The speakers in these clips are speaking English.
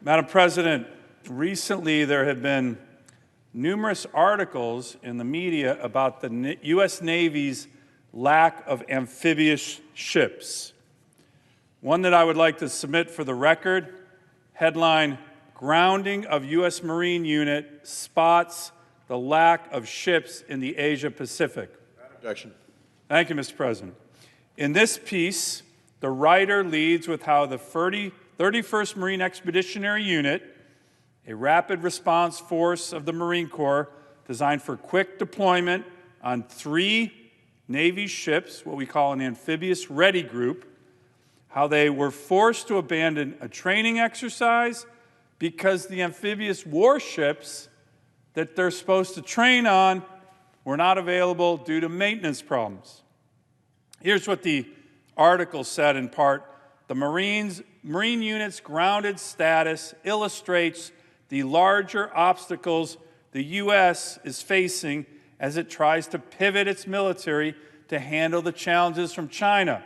Madam President, recently there have been numerous articles in the media about the U.S. Navy's lack of amphibious ships. One that I would like to submit for the record, headline, "Grounding of U.S. Marine Unit Spots the Lack of Ships in the Asia-Pacific." Objection. Thank you, Mr. President. In this piece, the writer leads with how the 31st Marine Expeditionary Unit, a rapid response force of the Marine Corps designed for quick deployment on 3 Navy ships, what we call an amphibious ready group, how they were forced to abandon a training exercise because the amphibious warships that they're supposed to train on were not available due to maintenance problems. Here's what the article said in part: the Marine unit's grounded status illustrates the larger obstacles the U.S. is facing as it tries to pivot its military to handle the challenges from China.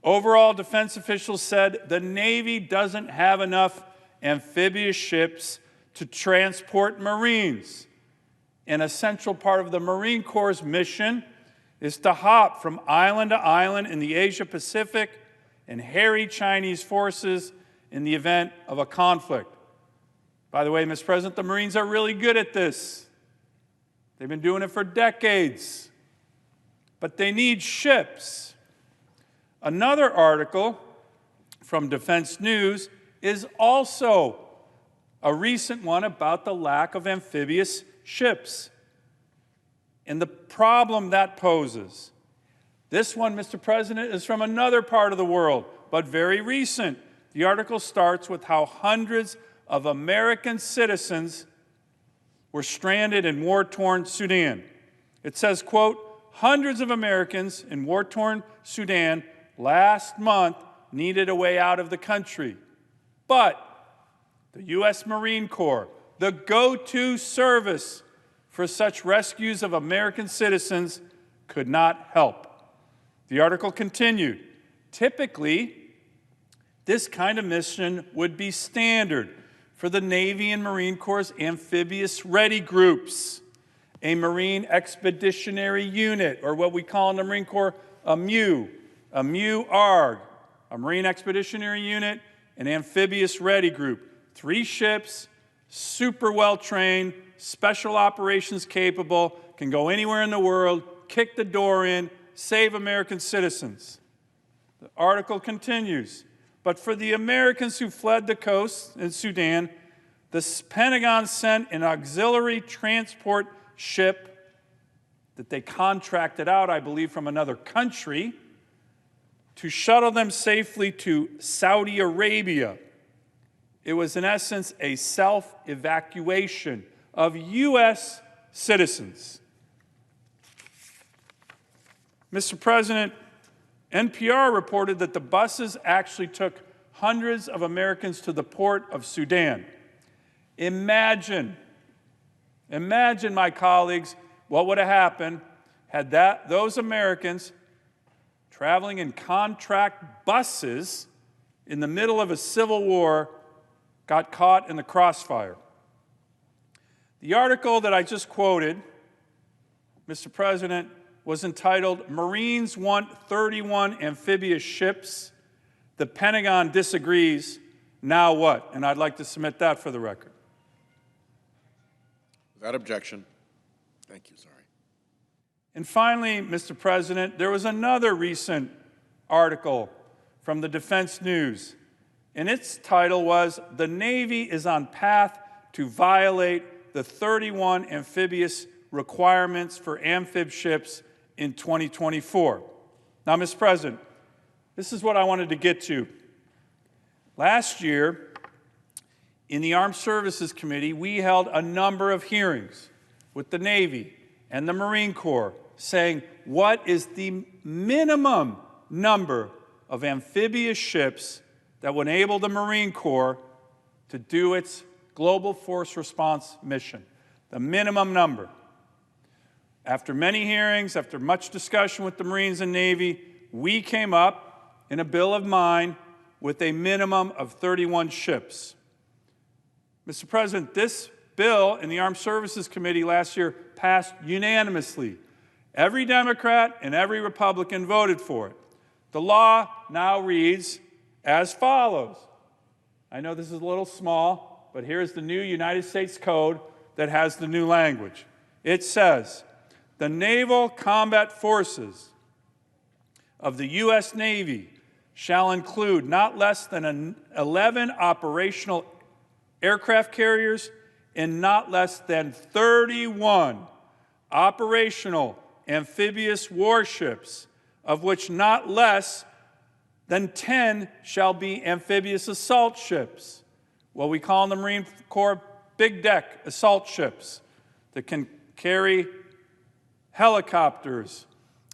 Overall, defense officials said the Navy doesn't have enough amphibious ships to transport Marines. An essential part of the Marine Corps' mission is to hop from island to island in the Asia-Pacific and harry Chinese forces in the event of a conflict. By the way, Mr. President, the Marines are really good at this. They've been doing it for decades. But they need ships. Another article from Defense News is also a recent one about the lack of amphibious ships and the problem that poses. This one, Mr. President, is from another part of the world, but very recent. The article starts with how hundreds of American citizens were stranded in war-torn Sudan. It says, quote, "Hundreds of Americans in war-torn Sudan last month needed a way out of the country. But the U.S. Marine Corps, the go-to service for such rescues of American citizens, could not help." The article continued, "Typically, this kind of mission would be standard for the Navy and Marine Corps' amphibious ready groups, a Marine Expeditionary Unit, or what we call in the Marine Corps a MU, ARG, a Marine Expeditionary Unit, an amphibious ready group. 3 ships, super well-trained, special operations capable, can go anywhere in the world, kick the door in, save American citizens." The article continues, "But for the Americans who fled the coast in Sudan, the Pentagon sent an auxiliary transport ship that they contracted out, I believe, from another country to shuttle them safely to Saudi Arabia. It was, in essence, a self-evacuation of U.S. citizens." Mr. President, NPR reported that the buses actually took hundreds of Americans to the port of Sudan. Imagine, my colleagues, what would have happened had those Americans traveling in contract buses in the middle of a civil war got caught in the crossfire. The article that I just quoted, Mr. President, was entitled "Marines Want 31 Amphibious Ships. The Pentagon Disagrees. Now What?" And I'd like to submit that for the record. Without objection. Thank you, sorry. And finally, Mr. President, there was another recent article from the Defense News, and its title was "The Navy is on Path to Violate the 31 Amphibious Requirements for Amphib Ships in 2024. Now, Mr. President, this is what I wanted to get to. Last year, in the Armed Services Committee, we held a number of hearings with the Navy and the Marine Corps saying, what is the minimum number of amphibious ships that would enable the Marine Corps to do its global force response mission? The minimum number. After many hearings, after much discussion with the Marines and Navy, we came up in a bill of mind with a minimum of 31 ships. Mr. President, this bill in the Armed Services Committee last year passed unanimously. Every Democrat and every Republican voted for it. The law now reads as follows. I know this is a little small, but here's the new United States Code that has the new language. It says, the naval combat forces of the U.S. Navy shall include not less than 11 operational aircraft carriers and not less than 31 operational amphibious warships, of which not less than 10 shall be amphibious assault ships. What we call in the Marine Corps big deck assault ships that can carry helicopters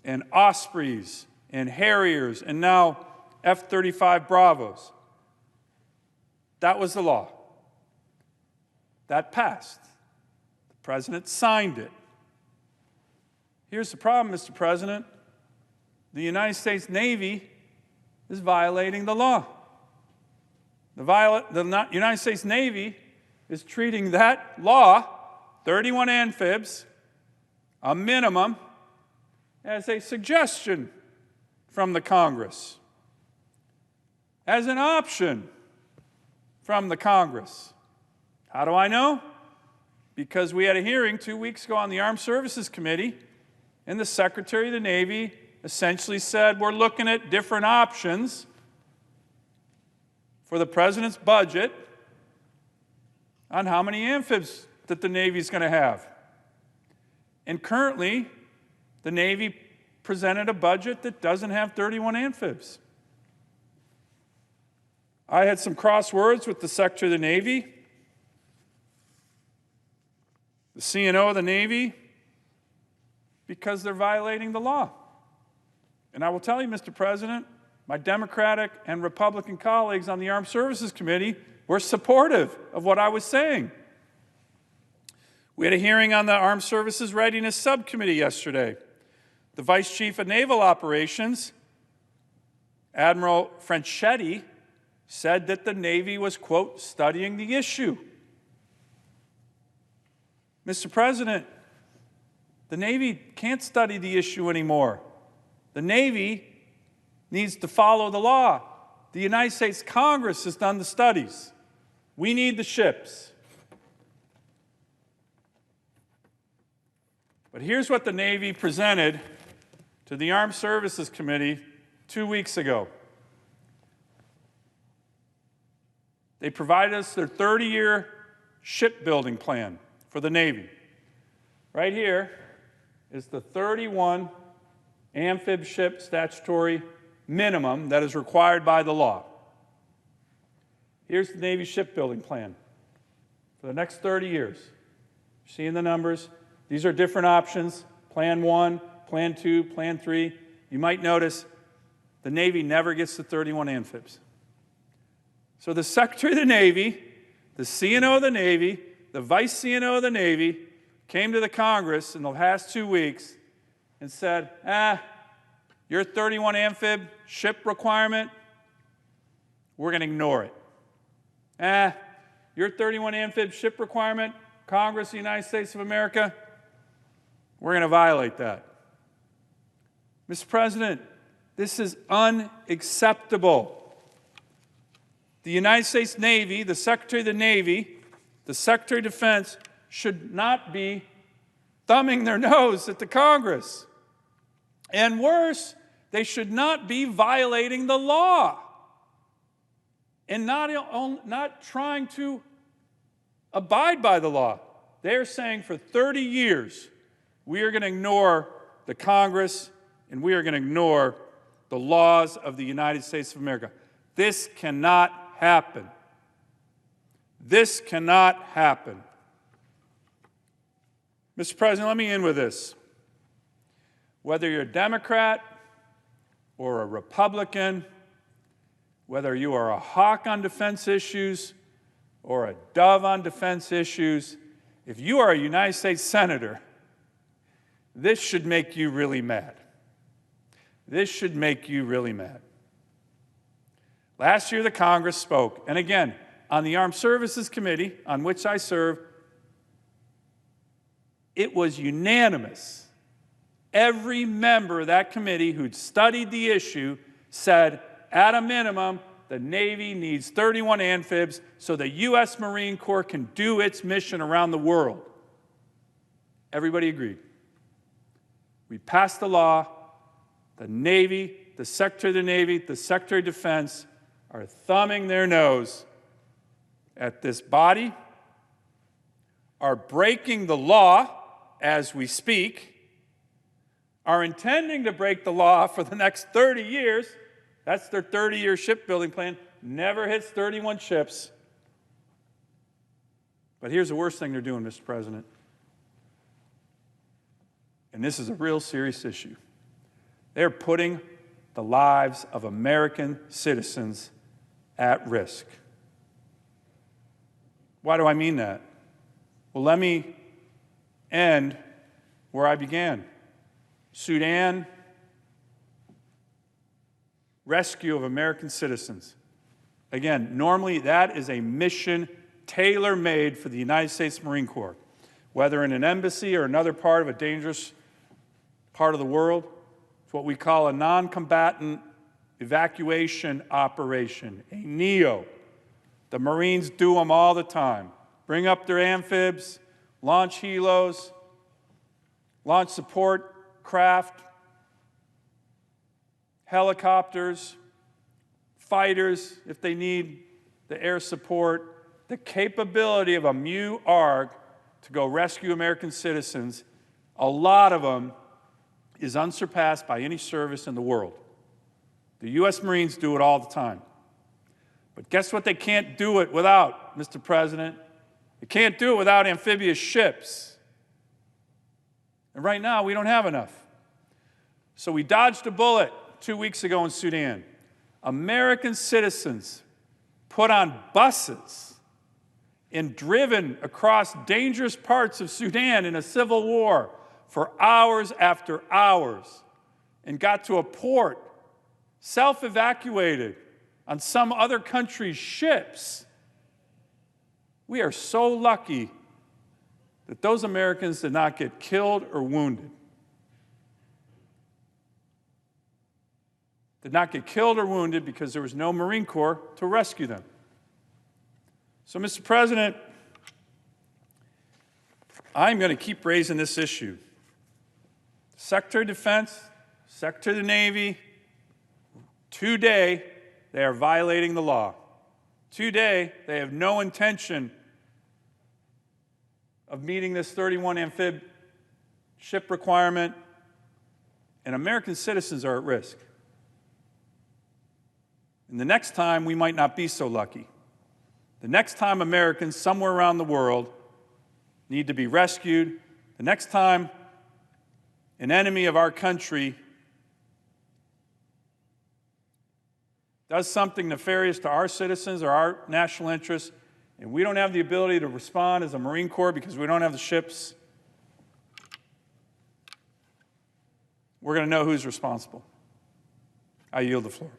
and Ospreys and Harriers and now F-35 Bravos. That was the law. That passed. The President signed it. Here's the problem, Mr. President. The United States Navy is violating the law. The United States Navy is treating that law, 31 amphibs, a minimum, as a suggestion from the Congress, as an option from the Congress. How do I know? Because we had a hearing 2 weeks ago on the Armed Services Committee, and the Secretary of the Navy essentially said, we're looking at different options for the President's budget on how many amphibs that the Navy is going to have. And currently, the Navy presented a budget that doesn't have 31 amphibs. I had some crosswords with the Secretary of the Navy, the CNO of the Navy, because they're violating the law. And I will tell you, Mr. President, my Democratic and Republican colleagues on the Armed Services Committee were supportive of what I was saying. We had a hearing on the Armed Services Readiness Subcommittee yesterday. The Vice Chief of Naval Operations, Admiral Franchetti, said that the Navy was, quote, studying the issue. Mr. President, the Navy can't study the issue anymore. The Navy needs to follow the law. The United States Congress has done the studies. We need the ships. But here's what the Navy presented to the Armed Services Committee 2 weeks ago. They provided us their 30-year shipbuilding plan for the Navy. Right here is the 31 amphib ship statutory minimum that is required by the law. Here's the Navy shipbuilding plan for the next 30 years. Seeing the numbers? These are different options, Plan 1, Plan 2, Plan 3. You might notice the Navy never gets to 31 amphibs. So the Secretary of the Navy, the CNO of the Navy, the Vice CNO of the Navy came to the Congress in the past 2 weeks and said, your 31 amphib ship requirement, we're going to ignore it. Your 31 amphib ship requirement, Congress of the United States of America, we're going to violate that. Mr. President, this is unacceptable. The United States Navy, the Secretary of the Navy, the Secretary of Defense should not be thumbing their nose at the Congress. And worse, they should not be violating the law and not trying to abide by the law. They're saying for 30 years, we are going to ignore the Congress and we are going to ignore the laws of the United States of America. This cannot happen. This cannot happen. Mr. President, let me end with this. Whether you're a Democrat or a Republican, whether you are a hawk on defense issues or a dove on defense issues, if you are a United States Senator, this should make you really mad. This should make you really mad. Last year, the Congress spoke, and again, on the Armed Services Committee, on which I serve, it was unanimous. Every member of that committee who'd studied the issue said, at a minimum, the Navy needs 31 amphibs so the U.S. Marine Corps can do its mission around the world. Everybody agreed. We passed the law. The Navy, the Secretary of the Navy, the Secretary of Defense are thumbing their nose at this body, are breaking the law as we speak, are intending to break the law for the next 30 years. That's their 30-year shipbuilding plan. Never hits 31 ships. But here's the worst thing they're doing, Mr. President. And this is a real serious issue. They're putting the lives of American citizens at risk. Why do I mean that? Well, let me end where I began. Sudan, rescue of American citizens. Again, normally that is a mission tailor-made for the United States Marine Corps, whether in an embassy or another part of a dangerous part of the world. It's what we call a non-combatant evacuation operation, a NEO. The Marines do them all the time. Bring up their amphibs, launch helos, launch support craft, helicopters, fighters if they need the air support. The capability of a MEU-ARG to go rescue American citizens, a lot of them, is unsurpassed by any service in the world. The U.S. Marines do it all the time. But guess what they can't do it without, Mr. President? They can't do it without amphibious ships. And right now, we don't have enough. So we dodged a bullet 2 weeks ago in Sudan. American citizens put on buses and driven across dangerous parts of Sudan in a civil war for hours after hours and got to a port, self-evacuated on some other country's ships. We are so lucky that those Americans did not get killed or wounded. Did not get killed or wounded because there was no Marine Corps to rescue them. So, Mr. President, I'm going to keep raising this issue. Secretary of Defense, Secretary of the Navy, today they are violating the law. Today they have no intention of meeting this 31 amphib ship requirement, and American citizens are at risk. And the next time, we might not be so lucky. The next time Americans somewhere around the world need to be rescued, the next time an enemy of our country does something nefarious to our citizens or our national interests, and we don't have the ability to respond as a Marine Corps because we don't have the ships, we're going to know who's responsible. I yield the floor.